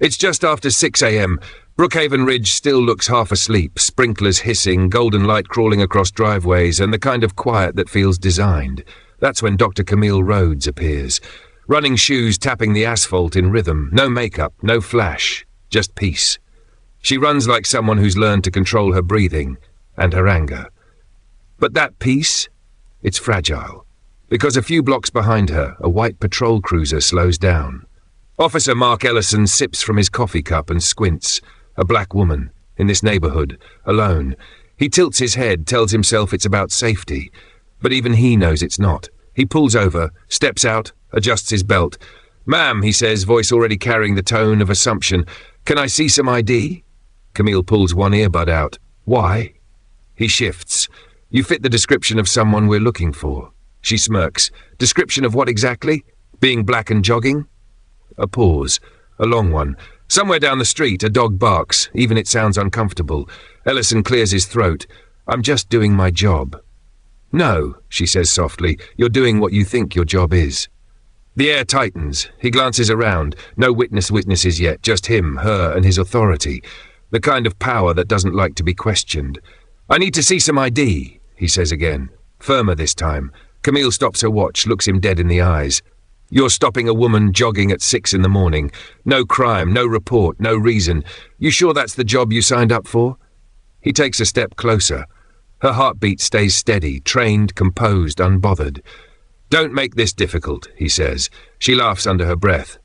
It's just after 6 a.m. Brookhaven Ridge still looks half asleep, sprinklers hissing, golden light crawling across driveways, and the kind of quiet that feels designed. That's when Dr. Camille Rhodes appears. Running shoes tapping the asphalt in rhythm. No makeup, no flash, just peace. She runs like someone who's learned to control her breathing and her anger. But that peace, it's fragile. Because a few blocks behind her, a white patrol cruiser slows down. Officer Mark Ellison sips from his coffee cup and squints. A black woman, in this neighborhood, alone. He tilts his head, tells himself it's about safety. But even he knows it's not. He pulls over, steps out, adjusts his belt. "Ma'am," he says, voice already carrying the tone of assumption. "Can I see some ID?" Camille pulls one earbud out. "Why?" He shifts. "You fit the description of someone we're looking for." She smirks. "Description of what exactly? Being black and jogging?" A pause. A long one. Somewhere down the street, a dog barks. Even it sounds uncomfortable. Ellison clears his throat. "I'm just doing my job." "No," she says softly. "You're doing what you think your job is." The air tightens. He glances around. No witnesses yet. Just him, her, and his authority. The kind of power that doesn't like to be questioned. "I need to see some ID," he says again. Firmer this time. Camille stops her watch, looks him dead in the eyes. "You're stopping a woman jogging at 6 in the morning. No crime, no report, no reason. You sure that's the job you signed up for?" He takes a step closer. Her heartbeat stays steady, trained, composed, unbothered. "Don't make this difficult," he says. She laughs under her breath.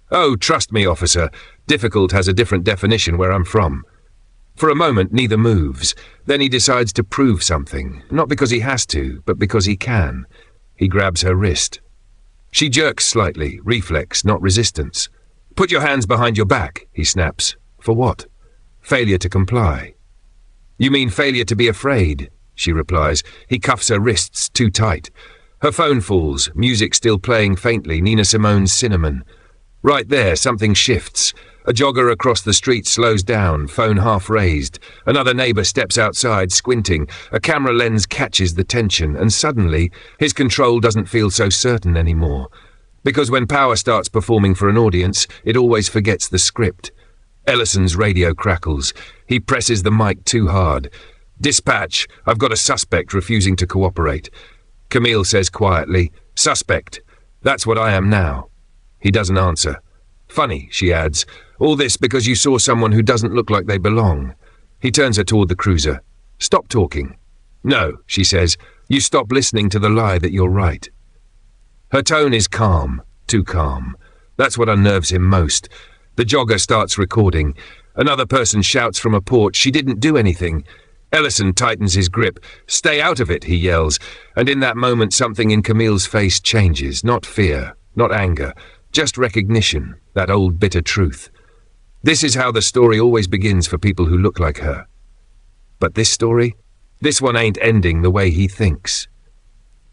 "Oh, trust me, officer. Difficult has a different definition where I'm from." For a moment, neither moves. Then he decides to prove something, not because he has to, but because he can. He grabs her wrist. She jerks slightly, reflex, not resistance. "Put your hands behind your back," he snaps. "For what?" "Failure to comply." "You mean failure to be afraid?" she replies. He cuffs her wrists too tight. Her phone falls, music still playing faintly, Nina Simone's Cinnamon. Right there, something shifts. A jogger across the street slows down, phone half raised. Another neighbor steps outside, squinting. A camera lens catches the tension, and suddenly, his control doesn't feel so certain anymore. Because when power starts performing for an audience, it always forgets the script. Ellison's radio crackles. He presses the mic too hard. "Dispatch, I've got a suspect refusing to cooperate." Camille says quietly, "Suspect. That's what I am now." He doesn't answer. "Funny," she adds. "All this because you saw someone who doesn't look like they belong." He turns her toward the cruiser. "Stop talking." "No," she says. "You stop listening to the lie that you're right." Her tone is calm, too calm. That's what unnerves him most. The jogger starts recording. Another person shouts from a porch, "She didn't do anything." Ellison tightens his grip. "Stay out of it," he yells. And in that moment something in Camille's face changes. Not fear, not anger, just recognition, that old bitter truth. This is how the story always begins for people who look like her. But this story? This one ain't ending the way he thinks.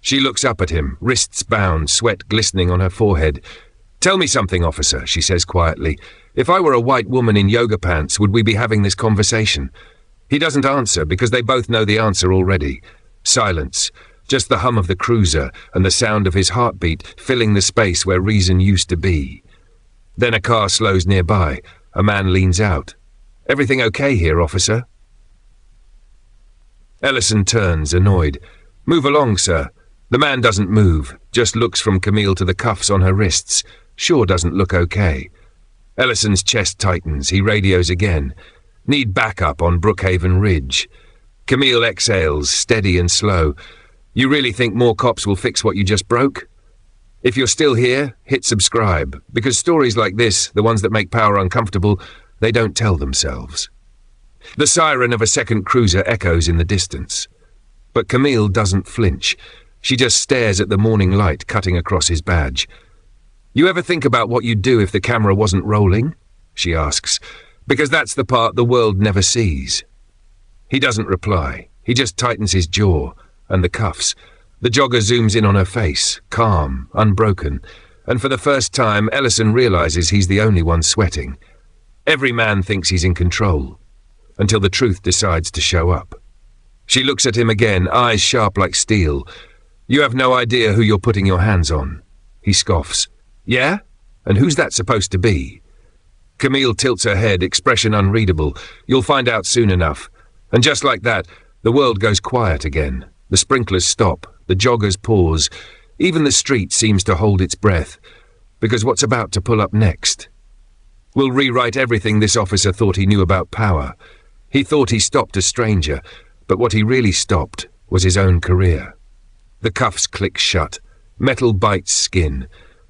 She looks up at him, wrists bound, sweat glistening on her forehead. "Tell me something, officer," she says quietly. "If I were a white woman in yoga pants, would we be having this conversation?" He doesn't answer because they both know the answer already. Silence. Just the hum of the cruiser and the sound of his heartbeat filling the space where reason used to be. Then a car slows nearby. A man leans out. "Everything okay here, officer?" Ellison turns, annoyed. "Move along, sir." The man doesn't move, just looks from Camille to the cuffs on her wrists. Sure doesn't look okay. Ellison's chest tightens. He radios again. "Need backup on Brookhaven Ridge." Camille exhales, steady and slow. "You really think more cops will fix what you just broke?" If you're still here, hit subscribe, because stories like this, the ones that make power uncomfortable, they don't tell themselves. The siren of a second cruiser echoes in the distance. But Camille doesn't flinch. She just stares at the morning light cutting across his badge. "You ever think about what you'd do if the camera wasn't rolling?" she asks. "Because that's the part the world never sees." He doesn't reply. He just tightens his jaw, and the cuffs. The jogger zooms in on her face, calm, unbroken, and for the first time Ellison realizes he's the only one sweating. Every man thinks he's in control, until the truth decides to show up. She looks at him again, eyes sharp like steel. "You have no idea who you're putting your hands on." He scoffs. "Yeah? And who's that supposed to be?" Camille tilts her head, expression unreadable. You'll find out soon enough. And just like that, the world goes quiet again. The sprinklers stop. The joggers pause. Even the street seems to hold its breath. Because what's about to pull up next? We'll rewrite everything this officer thought he knew about power. He thought he stopped a stranger, but what he really stopped was his own career. The cuffs click shut. Metal bites skin.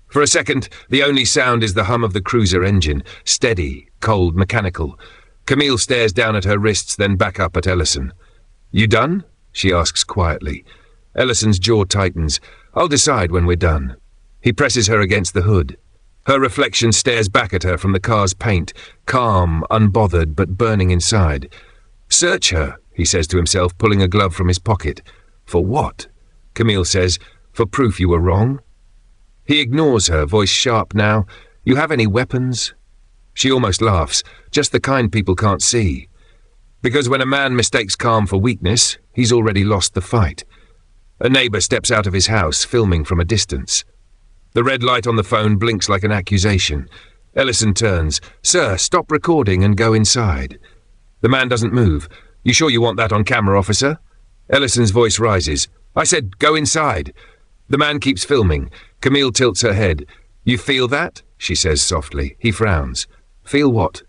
For a second, the only sound is the hum of the cruiser engine, steady, cold, mechanical. Camille stares down at her wrists, then back up at Ellison. You done? She asks quietly. Ellison's jaw tightens. I'll decide when we're done. He presses her against the hood. Her reflection stares back at her from the car's paint, calm, unbothered, but burning inside. Search her, he says to himself, pulling a glove from his pocket. For what? Camille says, for proof you were wrong. He ignores her, voice sharp now. You have any weapons? She almost laughs, just the kind people can't see. Because when a man mistakes calm for weakness, he's already lost the fight. A neighbour steps out of his house, filming from a distance. The red light on the phone blinks like an accusation. Ellison turns. Sir, stop recording and go inside. The man doesn't move. You sure you want that on camera, officer? Ellison's voice rises. I said, go inside. The man keeps filming. Camille tilts her head. You feel that? She says softly. He frowns. Feel what?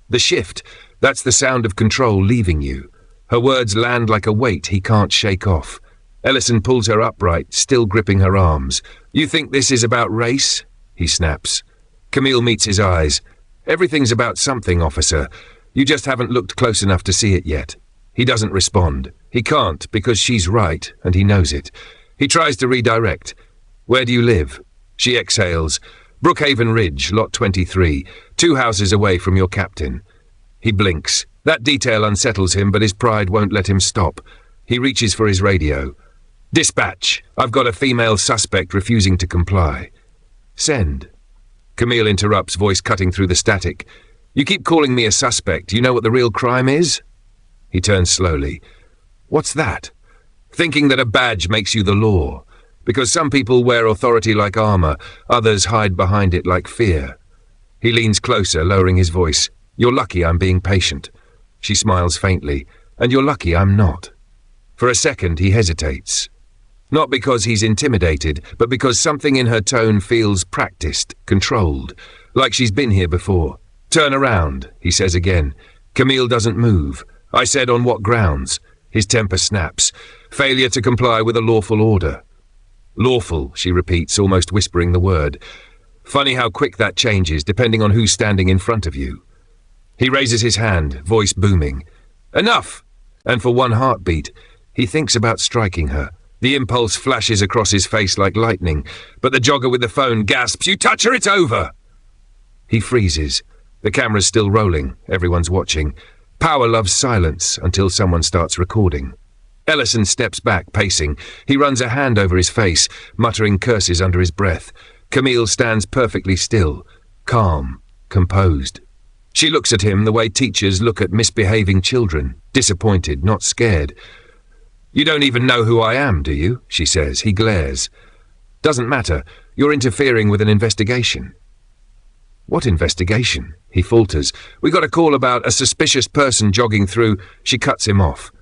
The shift. That's the sound of control leaving you. Her words land like a weight he can't shake off. Ellison pulls her upright, still gripping her arms. You think this is about race? He snaps. Camille meets his eyes. Everything's about something, officer. You just haven't looked close enough to see it yet. He doesn't respond. He can't, because she's right, and he knows it. He tries to redirect. Where do you live? She exhales. Brookhaven Ridge, lot 23, 2 houses away from your captain. He blinks. That detail unsettles him, but his pride won't let him stop. He reaches for his radio. Dispatch, I've got a female suspect refusing to comply. Send. Camille interrupts, voice cutting through the static. You keep calling me a suspect. You know what the real crime is? He turns slowly. What's that? Thinking that a badge makes you the law. Because some people wear authority like armor, others hide behind it like fear. He leans closer, lowering his voice. You're lucky I'm being patient. She smiles faintly. And you're lucky I'm not. For a second, he hesitates. Not because he's intimidated, but because something in her tone feels practiced, controlled, like she's been here before. Turn around, he says again. Camille doesn't move. I said on what grounds? His temper snaps. Failure to comply with a lawful order. Lawful, she repeats, almost whispering the word. Funny how quick that changes, depending on who's standing in front of you. He raises his hand, voice booming. Enough! And for one heartbeat, he thinks about striking her. The impulse flashes across his face like lightning, but the jogger with the phone gasps, You touch her, it's over! He freezes. The camera's still rolling. Everyone's watching. Power loves silence until someone starts recording. Ellison steps back, pacing. He runs a hand over his face, muttering curses under his breath. Camille stands perfectly still, calm, composed. She looks at him the way teachers look at misbehaving children, disappointed, not scared. You don't even know who I am, do you? She says. He glares. Doesn't matter. You're interfering with an investigation. What investigation? He falters. We got a call about a suspicious person jogging through. She cuts him off.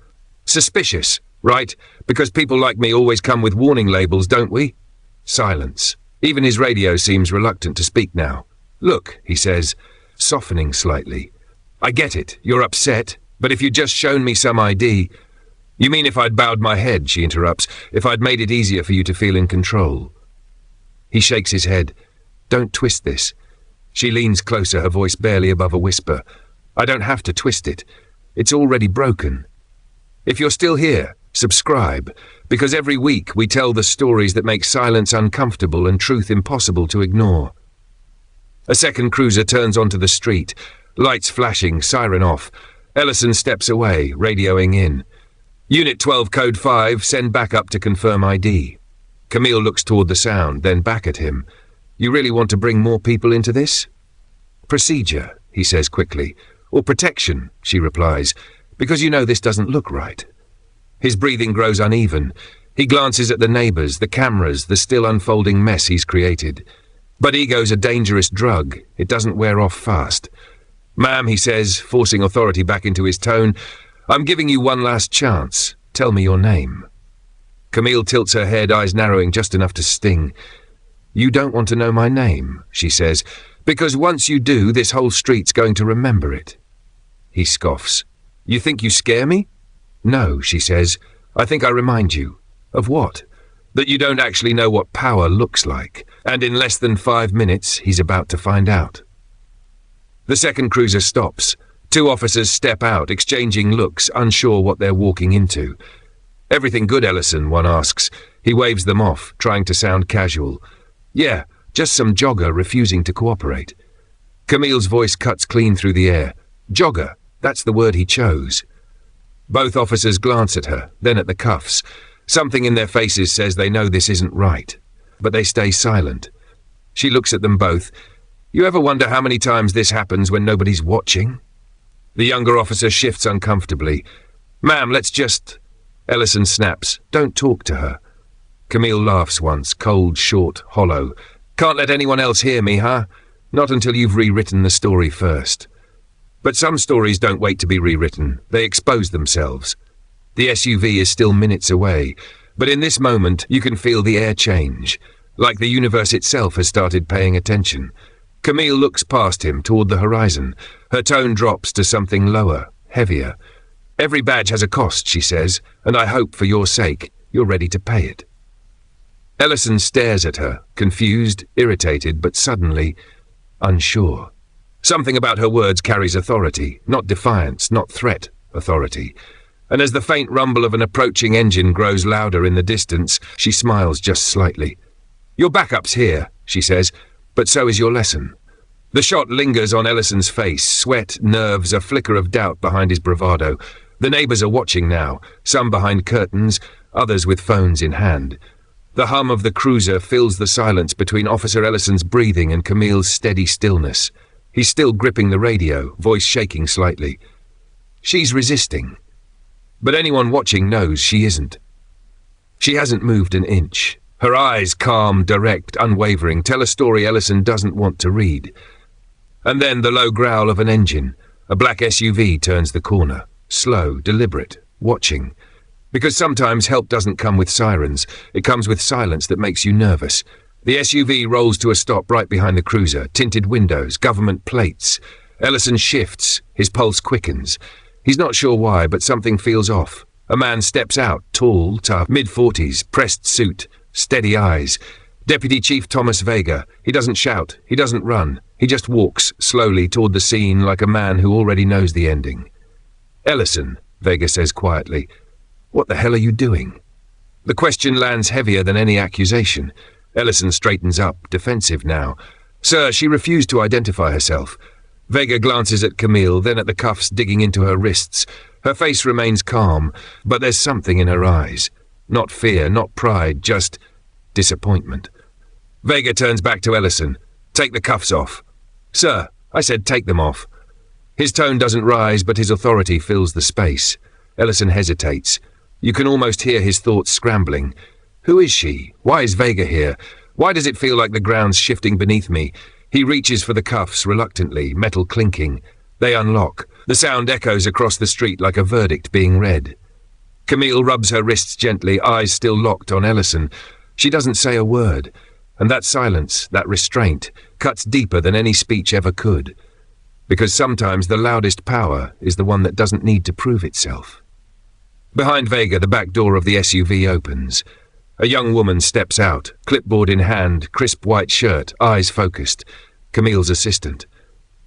Suspicious, right? Because people like me always come with warning labels, don't we? Silence. Even his radio seems reluctant to speak now. Look, he says, softening slightly. I get it. You're upset. But if you'd just shown me some ID... You mean if I'd bowed my head, she interrupts, if I'd made it easier for you to feel in control. He shakes his head. Don't twist this. She leans closer, her voice barely above a whisper. I don't have to twist it. It's already broken. If you're still here, subscribe, because every week we tell the stories that make silence uncomfortable and truth impossible to ignore. A second cruiser turns onto the street, lights flashing, siren off. Ellison steps away, radioing in. Unit 12, Code 5, send back up to confirm ID. Camille looks toward the sound, then back at him. You really want to bring more people into this? Procedure, he says quickly. Or protection, she replies, because you know this doesn't look right. His breathing grows uneven. He glances at the neighbours, the cameras, the still unfolding mess he's created. But ego's a dangerous drug. It doesn't wear off fast. "Ma'am," he says, forcing authority back into his tone, "I'm giving you one last chance. Tell me your name." Camille tilts her head, eyes narrowing just enough to sting. "You don't want to know my name," she says, "because once you do, this whole street's going to remember it." He scoffs. "You think you scare me?" "No," she says. "I think I remind you." "Of what?" "That you don't actually know what power looks like, and in less than 5 minutes he's about to find out." The second cruiser stops. 2 officers step out, exchanging looks, unsure what they're walking into. "Everything good, Ellison?" one asks. He waves them off, trying to sound casual. "Yeah, just some jogger refusing to cooperate." Camille's voice cuts clean through the air. "Jogger, that's the word he chose." Both officers glance at her, then at the cuffs. Something in their faces says they know this isn't right, but they stay silent. She looks at them both. "You ever wonder how many times this happens when nobody's watching?" The younger officer shifts uncomfortably. "Ma'am, let's just—" Ellison snaps. "Don't talk to her." Camille laughs once, cold, short, hollow. "Can't let anyone else hear me, huh? Not until you've rewritten the story first." But some stories don't wait to be rewritten. They expose themselves. The SUV is still minutes away, but in this moment you can feel the air change, like the universe itself has started paying attention. Camille looks past him toward the horizon. Her tone drops to something lower, heavier. "Every badge has a cost," she says, "and I hope, for your sake, you're ready to pay it." Ellison stares at her, confused, irritated, but suddenly unsure. Something about her words carries authority, not defiance, not threat, authority. And as the faint rumble of an approaching engine grows louder in the distance, she smiles just slightly. "Your backup's here," she says, "but so is your lesson." The shot lingers on Ellison's face, sweat, nerves, a flicker of doubt behind his bravado. The neighbours are watching now, some behind curtains, others with phones in hand. The hum of the cruiser fills the silence between Officer Ellison's breathing and Camille's steady stillness. He's still gripping the radio, voice shaking slightly. She's resisting. But anyone watching knows she isn't. She hasn't moved an inch. Her eyes, calm, direct, unwavering, tell a story Ellison doesn't want to read. And then the low growl of an engine. A black SUV turns the corner. Slow, deliberate, watching. Because sometimes help doesn't come with sirens. It comes with silence that makes you nervous. The SUV rolls to a stop right behind the cruiser. Tinted windows, government plates. Ellison shifts. His pulse quickens. He's not sure why, but something feels off. A man steps out, tall, tough, mid-40s, pressed suit, steady eyes. Deputy Chief Thomas Vega. He doesn't shout. He doesn't run. He just walks slowly toward the scene like a man who already knows the ending. "Ellison," Vega says quietly, "what the hell are you doing?" The question lands heavier than any accusation. Ellison straightens up, defensive now. "Sir," she refused to identify herself. Vega glances at Camille, then at the cuffs digging into her wrists. Her face remains calm, but there's something in her eyes. Not fear, not pride, just disappointment. Vega turns back to Ellison. "Take the cuffs off." "Sir," I said, "take them off." His tone doesn't rise, but his authority fills the space. Ellison hesitates. You can almost hear his thoughts scrambling. Who is she? Why is Vega here? Why does it feel like the ground's shifting beneath me? He reaches for the cuffs reluctantly, metal clinking. They unlock. The sound echoes across the street like a verdict being read. Camille rubs her wrists gently, eyes still locked on Ellison. She doesn't say a word, and that silence, that restraint, cuts deeper than any speech ever could. Because sometimes the loudest power is the one that doesn't need to prove itself. Behind Vega, the back door of the SUV opens. A young woman steps out, clipboard in hand, crisp white shirt, eyes focused. Camille's assistant.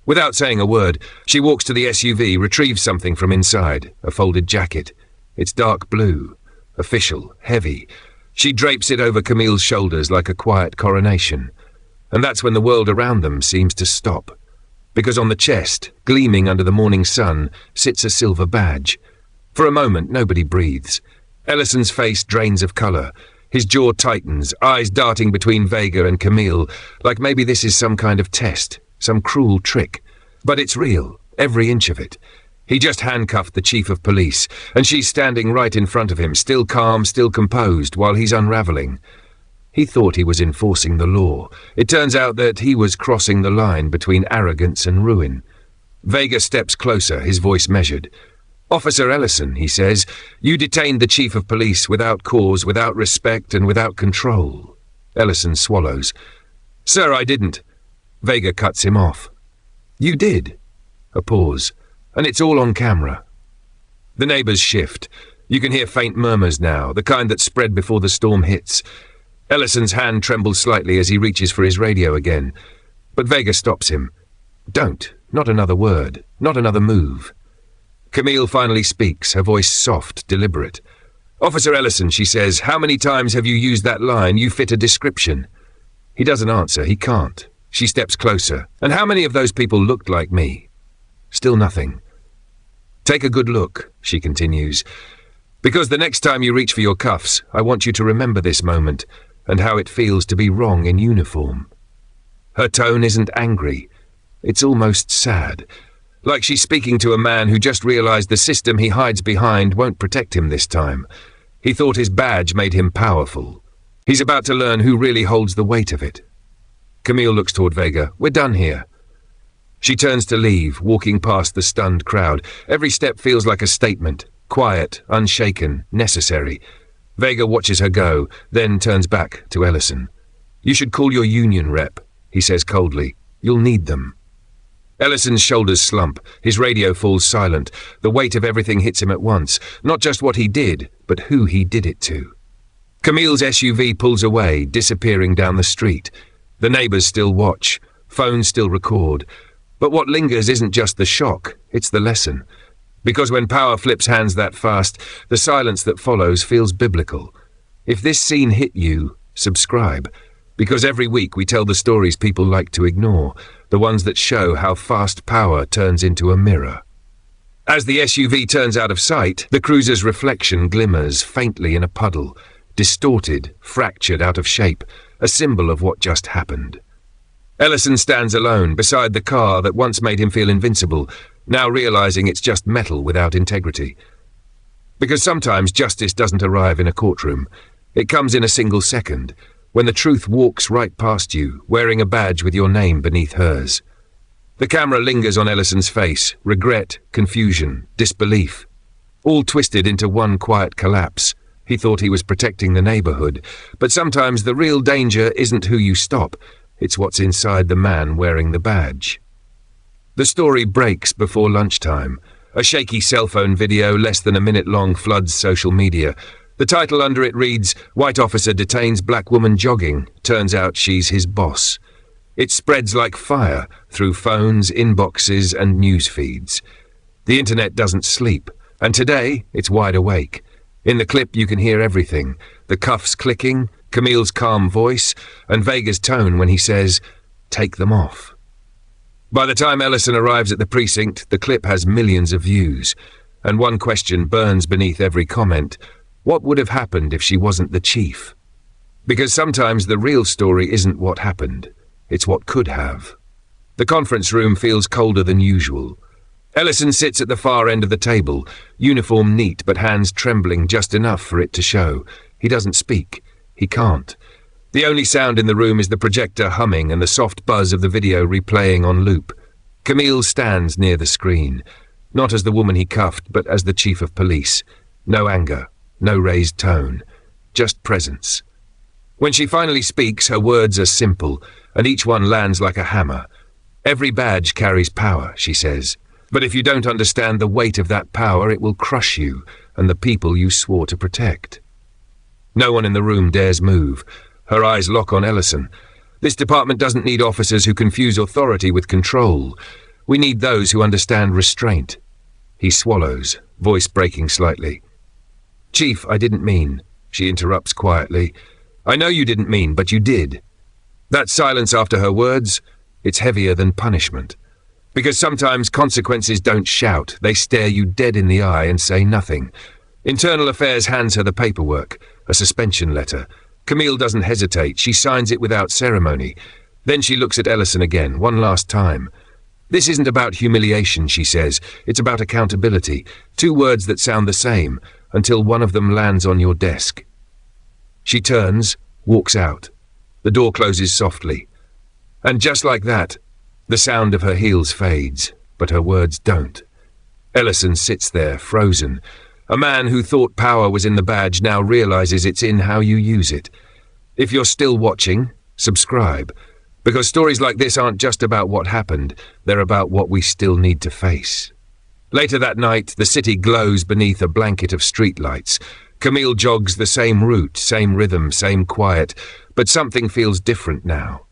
Without saying a word, she walks to the SUV, retrieves something from inside, a folded jacket. It's dark blue, official, heavy. She drapes it over Camille's shoulders like a quiet coronation. And that's when the world around them seems to stop. Because on the chest, gleaming under the morning sun, sits a silver badge. For a moment, nobody breathes. Ellison's face drains of colour. His jaw tightens, eyes darting between Vega and Camille, like maybe this is some kind of test, some cruel trick. But it's real, every inch of it. He just handcuffed the chief of police, and she's standing right in front of him, still calm, still composed, while he's unravelling. He thought he was enforcing the law. It turns out that he was crossing the line between arrogance and ruin. Vega steps closer, his voice measured. "Officer Ellison," he says, "you detained the chief of police without cause, without respect, and without control." Ellison swallows. "Sir, I didn't." Vega cuts him off. "You did." A pause. "And it's all on camera." The neighbours shift. You can hear faint murmurs now, the kind that spread before the storm hits. Ellison's hand trembles slightly as he reaches for his radio again. But Vega stops him. "Don't. Not another word. Not another move." Camille finally speaks, her voice soft, deliberate. "Officer Ellison," she says, "how many times have you used that line, 'you fit a description'?" He doesn't answer. He can't. She steps closer. "And how many of those people looked like me?" Still nothing. "Take a good look," she continues. "Because the next time you reach for your cuffs, I want you to remember this moment and how it feels to be wrong in uniform." Her tone isn't angry. It's almost sad. Like she's speaking to a man who just realized the system he hides behind won't protect him this time. He thought his badge made him powerful. He's about to learn who really holds the weight of it. Camille looks toward Vega. "We're done here." She turns to leave, walking past the stunned crowd. Every step feels like a statement. Quiet, unshaken, necessary. Vega watches her go, then turns back to Ellison. "You should call your union rep," he says coldly. "You'll need them." Ellison's shoulders slump. His radio falls silent. The weight of everything hits him at once. Not just what he did, but who he did it to. Camille's SUV pulls away, disappearing down the street. The neighbours still watch. Phones still record. But what lingers isn't just the shock, it's the lesson. Because when power flips hands that fast, the silence that follows feels biblical. If this scene hit you, subscribe. Because every week we tell the stories people like to ignore, the ones that show how fast power turns into a mirror. As the SUV turns out of sight, the cruiser's reflection glimmers faintly in a puddle, distorted, fractured out of shape, a symbol of what just happened. Ellison stands alone beside the car that once made him feel invincible, now realizing it's just metal without integrity. Because sometimes justice doesn't arrive in a courtroom. It comes in a single second, when the truth walks right past you, wearing a badge with your name beneath hers. The camera lingers on Ellison's face, regret, confusion, disbelief, all twisted into one quiet collapse. He thought he was protecting the neighborhood, but sometimes the real danger isn't who you stop, it's what's inside the man wearing the badge. The story breaks before lunchtime. A shaky cell phone video, less than a minute long, floods social media. The title under it reads, "White officer detains black woman jogging. Turns out she's his boss." It spreads like fire through phones, inboxes, and news feeds. The internet doesn't sleep, and today it's wide awake. In the clip you can hear everything. The cuffs clicking, Camille's calm voice, and Vega's tone when he says, "Take them off." By the time Ellison arrives at the precinct, the clip has millions of views, and one question burns beneath every comment. What would have happened if she wasn't the chief? Because sometimes the real story isn't what happened, it's what could have. The conference room feels colder than usual. Ellison sits at the far end of the table, uniform neat but hands trembling just enough for it to show. He doesn't speak. He can't. The only sound in the room is the projector humming and the soft buzz of the video replaying on loop. Camille stands near the screen, not as the woman he cuffed, but as the chief of police. No anger, no raised tone, just presence. When she finally speaks, her words are simple, and each one lands like a hammer. "Every badge carries power," she says. "But if you don't understand the weight of that power, it will crush you and the people you swore to protect." No one in the room dares move. Her eyes lock on Ellison. This department doesn't need officers who confuse authority with control. We need those who understand restraint. He swallows, voice breaking slightly. "Chief, I didn't mean," she interrupts quietly. "I know you didn't mean, but you did." That silence after her words, it's heavier than punishment. Because sometimes consequences don't shout, they stare you dead in the eye and say nothing. Internal Affairs hands her the paperwork, a suspension letter. Camille doesn't hesitate, she signs it without ceremony. Then she looks at Ellison again, one last time. "This isn't about humiliation," she says. "It's about accountability. Two words that sound the same, until one of them lands on your desk." She turns, walks out. The door closes softly. And just like that, the sound of her heels fades, but her words don't. Ellison sits there, frozen. A man who thought power was in the badge now realizes it's in how you use it. If you're still watching, subscribe, because stories like this aren't just about what happened, they're about what we still need to face. Later that night, the city glows beneath a blanket of streetlights. Camille jogs the same route, same rhythm, same quiet, but something feels different now.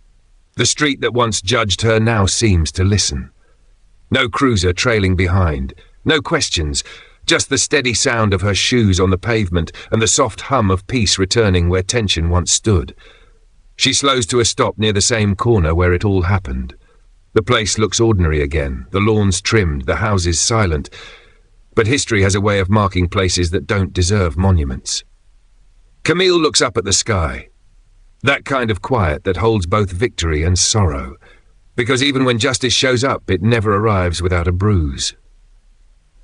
The street that once judged her now seems to listen. No cruiser trailing behind, no questions, just the steady sound of her shoes on the pavement and the soft hum of peace returning where tension once stood. She slows to a stop near the same corner where it all happened. The place looks ordinary again, the lawns trimmed, the houses silent, but history has a way of marking places that don't deserve monuments. Camille looks up at the sky. That kind of quiet that holds both victory and sorrow, because even when justice shows up, it never arrives without a bruise.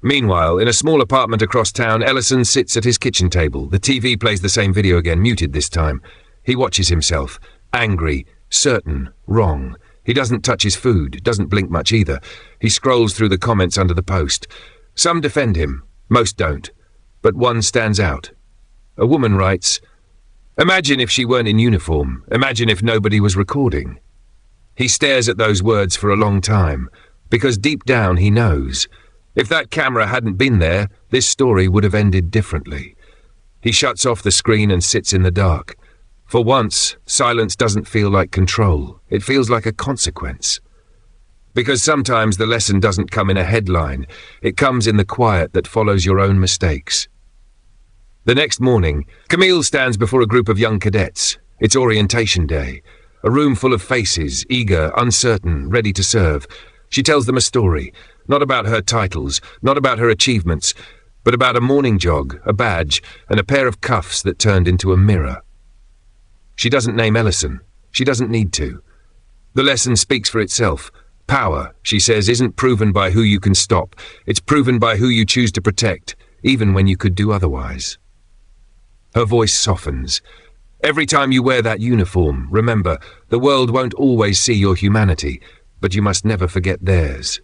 Meanwhile, in a small apartment across town, Ellison sits at his kitchen table. The TV plays the same video again, muted this time. He watches himself, angry, certain, wrong. He doesn't touch his food, doesn't blink much either. He scrolls through the comments under the post. Some defend him, most don't, but one stands out. A woman writes, "Imagine if she weren't in uniform. Imagine if nobody was recording." He stares at those words for a long time, because deep down he knows. If that camera hadn't been there, this story would have ended differently. He shuts off the screen and sits in the dark. For once, silence doesn't feel like control. It feels like a consequence. Because sometimes the lesson doesn't come in a headline. It comes in the quiet that follows your own mistakes. The next morning, Camille stands before a group of young cadets. It's orientation day. A room full of faces, eager, uncertain, ready to serve. She tells them a story, not about her titles, not about her achievements, but about a morning jog, a badge, and a pair of cuffs that turned into a mirror. She doesn't name Ellison. She doesn't need to. The lesson speaks for itself. Power, she says, isn't proven by who you can stop. It's proven by who you choose to protect, even when you could do otherwise. Her voice softens. Every time you wear that uniform, remember, the world won't always see your humanity, but you must never forget theirs.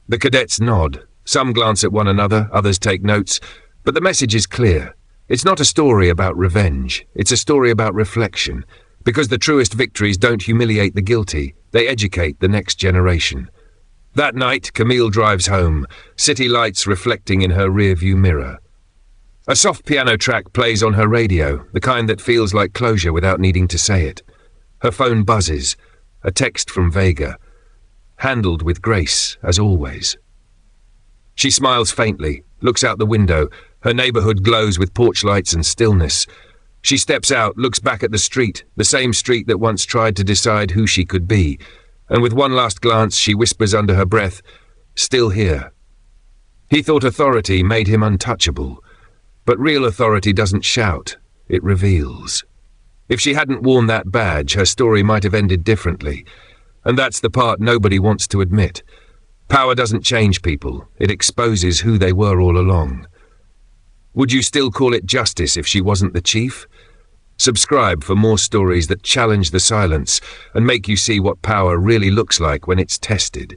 The cadets nod. Some glance at one another, others take notes, but the message is clear. It's not a story about revenge. It's a story about reflection, because the truest victories don't humiliate the guilty, they educate the next generation. That night, Camille drives home, city lights reflecting in her rearview mirror. A soft piano track plays on her radio, the kind that feels like closure without needing to say it. Her phone buzzes, a text from Vega, handled with grace, as always. She smiles faintly, looks out the window. Her neighborhood glows with porch lights and stillness. She steps out, looks back at the street, the same street that once tried to decide who she could be, and with one last glance she whispers under her breath, "Still here." He thought authority made him untouchable, but real authority doesn't shout, it reveals. If she hadn't worn that badge, her story might have ended differently, and that's the part nobody wants to admit. Power doesn't change people, it exposes who they were all along. Would you still call it justice if she wasn't the chief? Subscribe for more stories that challenge the silence and make you see what power really looks like when it's tested.